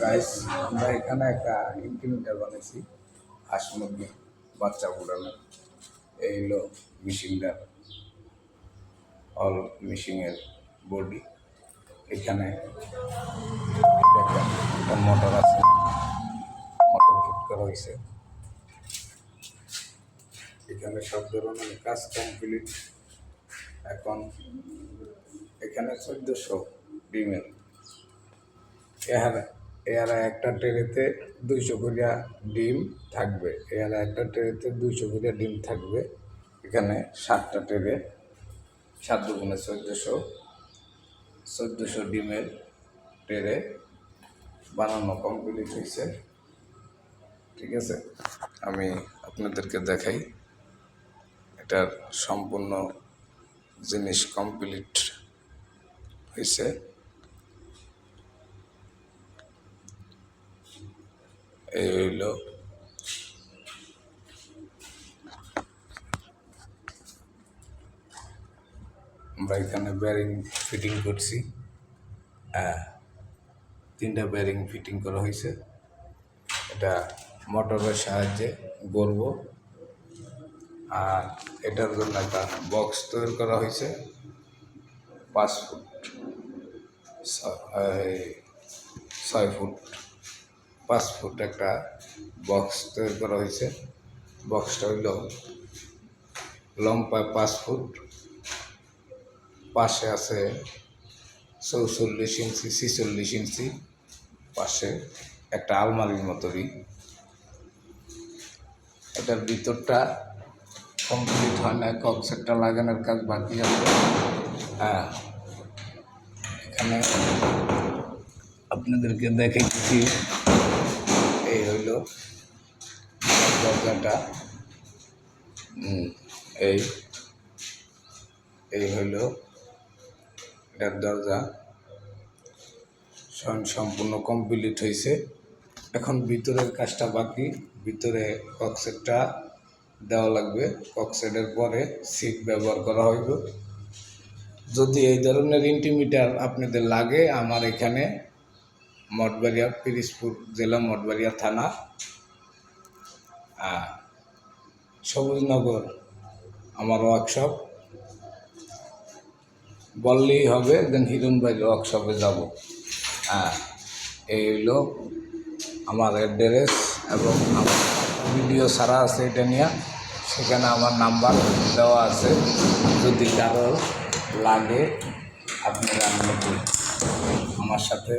Guys, আমরা এখানে একটা ইনকিউবেটর বানাইছি হাঁস মুরগি বাচ্চা ফুটানোর। এই হলো মেশিনটার অল মেশিনের বডি। এখানে একটা মোটর আছে, মোটর ফিট করা হয়েছে। এখানে সব ধরনের কাজ কমপ্লিট। এখন এখানে 1400 ডিমের এরা একটা ট্রেতে 200 করিয়া ডিম থাকবে। এরা একটা ট্রেতে 200 করিয়া ডিম থাকবে। এখানে 7টা ট্রে, 7 দুগুণে 1400 ডিমের ট্রে বানানো কমপ্লিট হয়েছে। ঠিক আছে, আমি আপনাদেরকে দেখাই এটার সম্পূর্ণ জিনিস কমপ্লিট হয়েছে। এই হইল আমরা এখানে ব্যারিং ফিটিং করছি। 3টা ব্যারিং ফিটিং করা হয়েছে। এটা মোটরের সাহায্যে গড়ব। আর এটার জন্য একটা বক্স তৈরি করা হয়েছে 5 ফুট 6 ফুট 5 ফুট একটা বক্স তৈরি করা হয়েছে। বক্সটা হইল লম্বায় 5 ফুট, পাশে আছে 44 ইঞ্চি 46 ইঞ্চি, পাশে একটা আলমারির মতোই। এটার ভিতরটা কমপ্লিট হয় না, কক্সেটটা লাগানোর কাজ বাকি আছে। এখানে আপনাদেরকে দেখাইতেছি। এই হইল দরজাটা। এই হইল এটার দরজা। সম্পূর্ণ কমপ্লিট হয়েছে। এখন ভিতরের কাজটা বাকি। ভিতরে কক্সেটটা দেওয়া লাগবে। কক্সেটের পরে সিট ব্যবহার করা হইব। যদি এই ধরনের ইন্টিমিটার আপনাদের লাগে, আমার এখানে মঠবাড়িয়া, পিরিজপুর জেলা, মঠবাড়িয়া থানা, সবুজনগর আমার ওয়ার্কশপ বললেই হবে। দেন হিরণবাড়ির ওয়ার্কশপে যাব। এই হইল আমার অ্যাড্রেস এবং আমার ভিডিও ছাড়া আছে এটা নিয়ে। সেখানে আমার নাম্বার দেওয়া আছে। যদি কারো লাগে আপনারা আমার সাথে